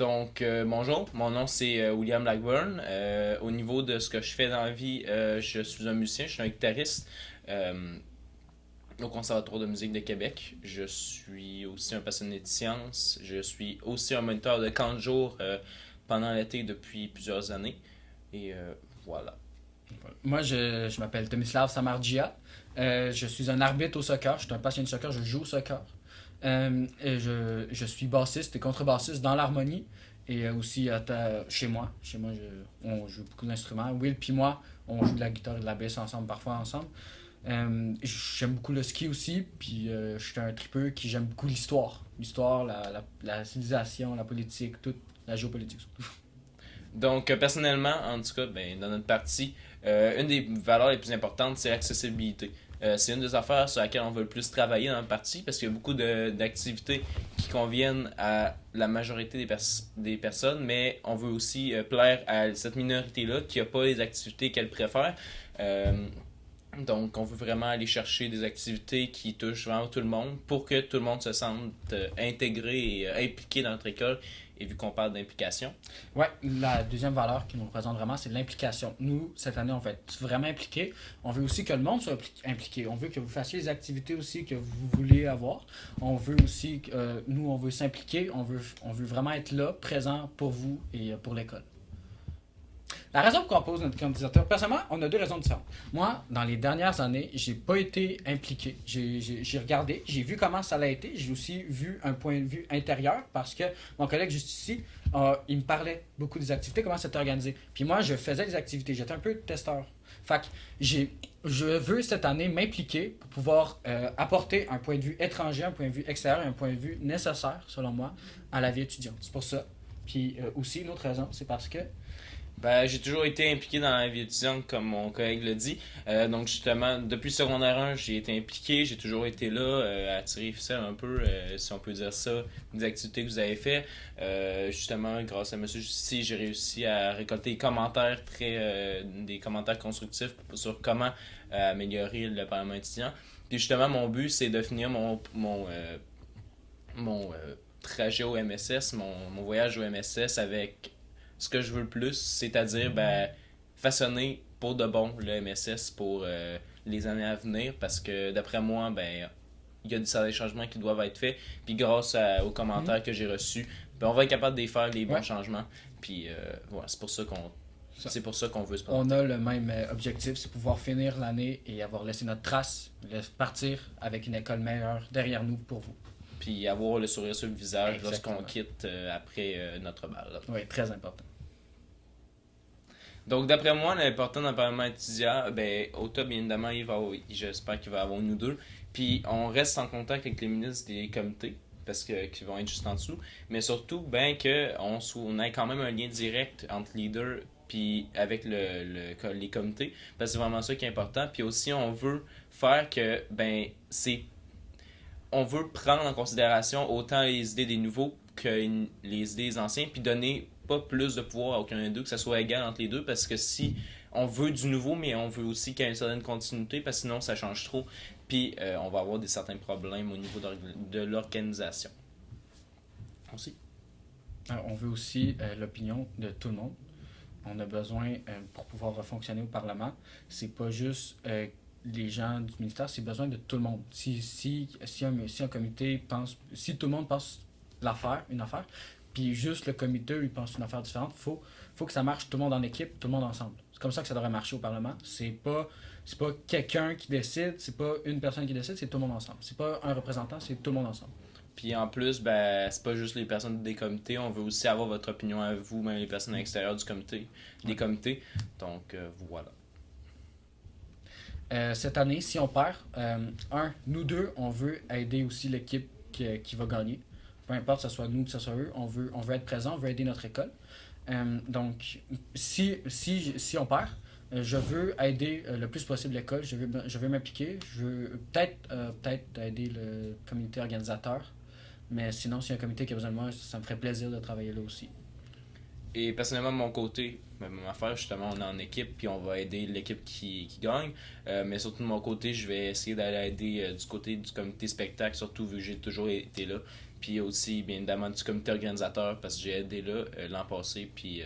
Donc, bonjour, mon nom c'est William Blackburn. Au niveau de ce que je fais dans la vie, je suis un musicien, je suis un guitariste euh, au Conservatoire de musique de Québec. Je suis aussi un passionné de sciences. Je suis aussi un moniteur de camp de jour pendant l'été depuis plusieurs années. Et voilà. Moi, je m'appelle Tomislav Samardzija. Je suis un arbitre au soccer. Je suis un passionné de soccer. Je joue au soccer. Je suis bassiste et contrebassiste dans l'harmonie. Et aussi chez moi. Chez moi, on joue beaucoup d'instruments. Will puis moi, on joue de la guitare et de la basse ensemble, parfois ensemble. J'aime beaucoup le ski aussi. Puis je suis un tripeux qui j'aime beaucoup l'histoire. L'histoire, la civilisation, la politique, toute la géopolitique surtout. Donc, personnellement, en tout cas, ben, dans notre partie, une des valeurs les plus importantes, c'est l'accessibilité. C'est une des affaires sur laquelle on veut le plus travailler dans le parti parce qu'il y a beaucoup d'activités qui conviennent à la majorité des personnes, mais on veut aussi plaire à cette minorité-là qui n'a pas les activités qu'elle préfère. Euh, donc, on veut vraiment aller chercher des activités qui touchent vraiment tout le monde pour que tout le monde se sente intégré et impliqué dans notre école. Et vu qu'on parle d'implication, Ouais, la deuxième valeur qui nous représente vraiment, c'est l'implication. Nous, cette année, on va être vraiment impliqués. On veut aussi que le monde soit impliqué. On veut que vous fassiez les activités aussi que vous voulez avoir. On veut aussi, nous, on veut s'impliquer. On veut vraiment être là, présent pour vous et pour l'école. La raison pour laquelle on pose notre candidature, personnellement, on a deux raisons différentes. Moi, dans les dernières années, j'ai pas été impliqué. J'ai regardé, j'ai vu comment ça a été. J'ai aussi vu un point de vue intérieur parce que mon collègue juste ici, il me parlait beaucoup des activités, comment c'était organisé. Puis moi, je faisais des activités. J'étais un peu testeur. Fait que je veux cette année m'impliquer pour pouvoir apporter un point de vue étranger, un point de vue extérieur, un point de vue nécessaire, selon moi, à la vie étudiante. C'est pour ça. Puis aussi, une autre raison, c'est parce que ben, j'ai toujours été impliqué dans la vie étudiante, comme mon collègue l'a dit. Donc, justement, depuis le secondaire 1, j'ai été impliqué. J'ai toujours été là à tirer les ficelles un peu, si on peut dire ça, des activités que vous avez fait. Justement, grâce à Monsieur Justice, j'ai réussi à récolter des commentaires des commentaires constructifs sur comment améliorer le Parlement étudiant. Puis justement, mon but, c'est de finir mon trajet au MSS, mon voyage au MSS avec ce que je veux le plus, c'est-à-dire ben, façonner pour de bon le MSS pour les années à venir, parce que d'après moi, ben, il y a des changements qui doivent être faits, puis grâce aux Mhm. commentaires que j'ai reçus, ben, on va être capable de faire les bons Ouais, changements, puis voilà, ça. c'est pour ça qu'on veut se On présenter. a le même objectif, c'est pouvoir finir l'année et avoir laissé notre trace, partir avec une école meilleure derrière nous pour vous. Puis avoir le sourire sur le visage lorsqu'on Exactement. quitte après notre balle. Oui, très important. Donc, d'après moi, l'important dans le Parlement étudiant, ben, au top, bien évidemment, j'espère qu'il va y avoir nous deux. Puis, on reste en contact avec les ministres des comités, parce que qui vont être juste en dessous. Mais surtout, ben, on ait quand même un lien direct entre leader puis avec les comités, parce que c'est vraiment ça qui est important. Puis aussi, on veut faire que, ben, on veut prendre en considération autant les idées des nouveaux que les idées des anciens, puis donner pas plus de pouvoir à aucun des deux, que ça soit égal entre les deux, parce que si on veut du nouveau, mais on veut aussi qu'il y ait une certaine continuité, parce que sinon ça change trop, puis on va avoir certains problèmes au niveau de l'organisation. Aussi. On veut aussi l'opinion de tout le monde. On a besoin, pour pouvoir fonctionner au Parlement, c'est pas juste les gens du ministère, c'est besoin de tout le monde. Si un comité pense, si tout le monde pense une affaire, puis juste le comité, il pense une affaire différente, faut que ça marche tout le monde en équipe, tout le monde ensemble. C'est comme ça que ça devrait marcher au Parlement. C'est pas quelqu'un qui décide, c'est pas une personne qui décide, c'est tout le monde ensemble. C'est pas un représentant, c'est tout le monde ensemble. Puis en plus, ben, c'est pas juste les personnes des comités, on veut aussi avoir votre opinion à vous, même les personnes à l'extérieur des Ouais. comités. Donc voilà. Cette année, si on perd, nous deux, on veut aider aussi l'équipe qui va gagner. Peu importe que ce soit nous, que ce soit eux, on veut être présent, on veut aider notre école. Donc, si on perd, je veux aider le plus possible l'école, je veux m'impliquer, je veux peut-être aider le comité organisateur, mais sinon, s'il y a un comité qui a besoin de moi, ça me ferait plaisir de travailler là aussi. Et personnellement, de mon côté, même affaire, justement, on est en équipe, puis on va aider l'équipe qui gagne. Mais surtout de mon côté, je vais essayer d'aller aider du côté du comité spectacle, surtout vu que j'ai toujours été là. Puis aussi, bien évidemment, du comité organisateur, parce que j'ai aidé là l'an passé, puis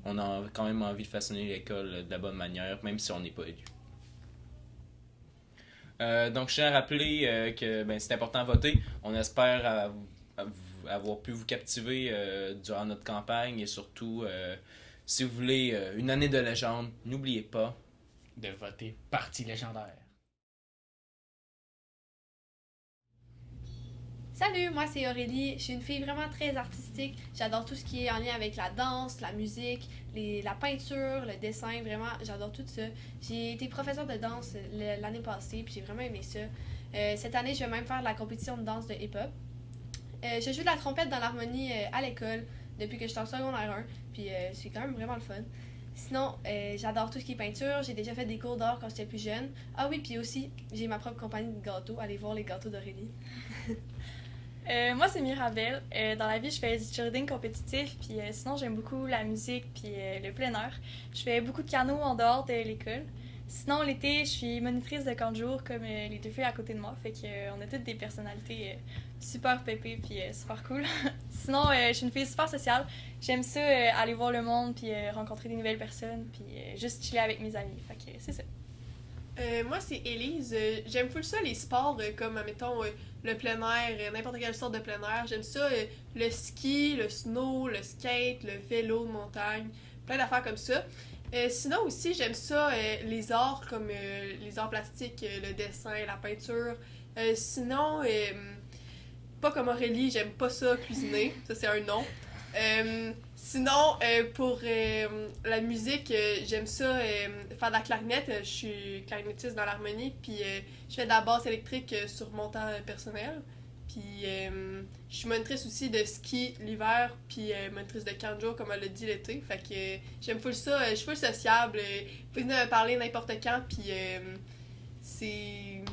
on a quand même envie de façonner l'école de la bonne manière, même si on n'est pas élu. Donc, je tiens à rappeler que c'est important de voter. On espère avoir pu vous captiver durant notre campagne et surtout, si vous voulez une année de légende, n'oubliez pas De voter Parti légendaire. Salut, moi c'est Aurélie, je suis une fille vraiment très artistique, j'adore tout ce qui est en lien avec la danse, la musique, la peinture, le dessin, vraiment j'adore tout ça. J'ai été professeure de danse l'année passée puis j'ai vraiment aimé ça. Cette année je vais même faire de la compétition de danse de hip-hop. Je joue de la trompette dans l'harmonie à l'école depuis que je suis en secondaire 1, puis c'est quand même vraiment le fun. Sinon, j'adore tout ce qui est peinture, j'ai déjà fait des cours d'art quand j'étais plus jeune. Ah oui, puis aussi, j'ai ma propre compagnie de gâteaux, allez voir les gâteaux d'Aurélie. Moi, c'est Mirabelle. Dans la vie, je fais du cheerleading compétitif, puis sinon, j'aime beaucoup la musique puis le plein air. Je fais beaucoup de canot en dehors de l'école. Sinon, l'été, je suis monitrice de camp de jour comme les deux filles à côté de moi, fait qu'on a toutes des personnalités super pépées puis super cool. Sinon, je suis une fille super sociale. J'aime ça aller voir le monde puis rencontrer des nouvelles personnes puis juste chiller avec mes amis. Fait que c'est ça. Moi, c'est Élise. J'aime full ça, les sports, comme, admettons, le plein air, n'importe quelle sorte de plein air. J'aime ça, le ski, le snow, le skate, le vélo de montagne, plein d'affaires comme ça. Sinon aussi, j'aime ça, les arts, comme les arts plastiques, le dessin, la peinture. Sinon, pas comme Aurélie, j'aime pas ça, cuisiner. Ça, c'est un non. Sinon, pour la musique, j'aime ça faire de la clarinette. Je suis clarinettiste dans l'harmonie, puis je fais de la basse électrique sur mon temps personnel. Puis je suis monitrice aussi de ski l'hiver, puis monitrice de camp de jour, comme elle l'a dit l'été. Fait que j'aime full ça, je suis full sociable. Vous pouvez venir me parler n'importe quand, puis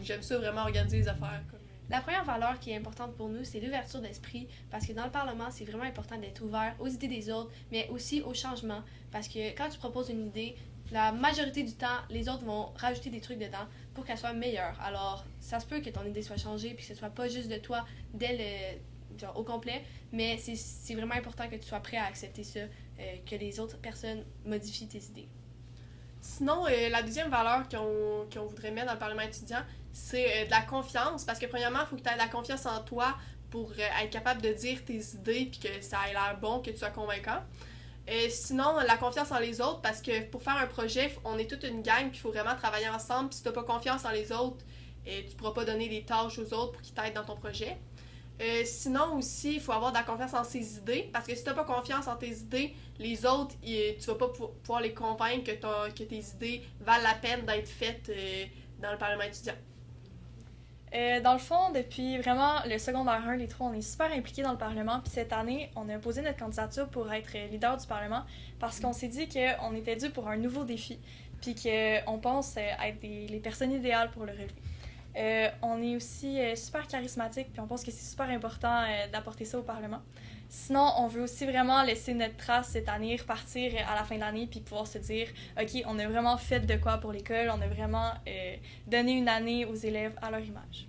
j'aime ça vraiment organiser les affaires. Comme... La première valeur qui est importante pour nous, c'est l'ouverture d'esprit, parce que dans le Parlement, c'est vraiment important d'être ouvert aux idées des autres, mais aussi au changement, parce que quand tu proposes une idée, la majorité du temps, les autres vont rajouter des trucs dedans pour qu'elle soit meilleure. Alors, ça se peut que ton idée soit changée, puis que ce soit pas juste de toi genre, au complet, mais c'est vraiment important que tu sois prêt à accepter ça, que les autres personnes modifient tes idées. Sinon, la deuxième valeur qu'on voudrait mettre dans le Parlement étudiant, c'est de la confiance. Parce que premièrement, il faut que tu aies de la confiance en toi pour être capable de dire tes idées puis que ça ait l'air bon, que tu sois convaincant. Sinon, la confiance en les autres, parce que pour faire un projet, on est toute une gang puis il faut vraiment travailler ensemble. Puis si tu n'as pas confiance en les autres, tu ne pourras pas donner des tâches aux autres pour qu'ils t'aident dans ton projet. Sinon aussi, il faut avoir de la confiance en ses idées, parce que si tu n'as pas confiance en tes idées, les autres, tu vas pas pouvoir les convaincre que tes idées valent la peine d'être faites dans le Parlement étudiant. Dans le fond, depuis vraiment le secondaire 1, les trois, on est super impliqués dans le Parlement. Puis cette année, on a posé notre candidature pour être leader du Parlement parce qu'on s'est dit qu'on était dû pour un nouveau défi. Puis qu'on pense être les personnes idéales pour le relever. On est aussi super charismatique, puis on pense que c'est super important d'apporter ça au Parlement. Sinon, on veut aussi vraiment laisser notre trace cette année, repartir à la fin de l'année, puis pouvoir se dire « Ok, on a vraiment fait de quoi pour l'école, on a vraiment donné une année aux élèves à leur image. »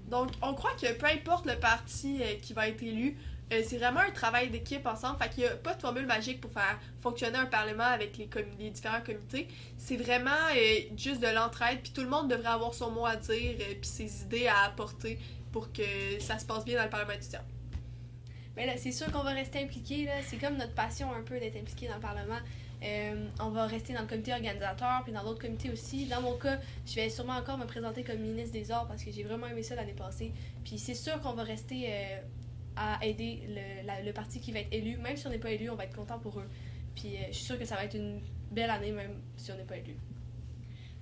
Donc, on croit que peu importe le parti qui va être élu, c'est vraiment un travail d'équipe ensemble. Fait qu'il n'y a pas de formule magique pour faire fonctionner un parlement avec les différents comités. C'est vraiment juste de l'entraide, puis tout le monde devrait avoir son mot à dire, puis ses idées à apporter pour que ça se passe bien dans le parlement étudiant. Mais là, c'est sûr qu'on va rester impliqués, là. C'est comme notre passion un peu d'être impliqué dans le Parlement. On va rester dans le comité organisateur, puis dans d'autres comités aussi. Dans mon cas, je vais sûrement encore me présenter comme ministre des Arts parce que j'ai vraiment aimé ça l'année passée. Puis c'est sûr qu'on va rester à aider le parti qui va être élu. Même si on n'est pas élu, on va être content pour eux. Puis je suis sûre que ça va être une belle année, même si on n'est pas élu.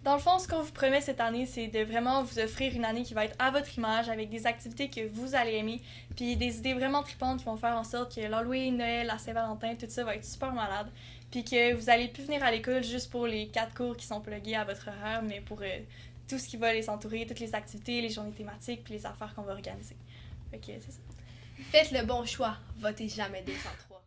Dans le fond, ce qu'on vous promet cette année, c'est de vraiment vous offrir une année qui va être à votre image, avec des activités que vous allez aimer, puis des idées vraiment tripantes qui vont faire en sorte que l'Halloween, Noël, la Saint-Valentin, tout ça va être super malade, puis que vous allez plus venir à l'école juste pour les 4 cours qui sont plugués à votre horaire, mais pour tout ce qui va les entourer, toutes les activités, les journées thématiques, puis les affaires qu'on va organiser. Fait que c'est ça. Faites le bon choix. Votez jamais 203.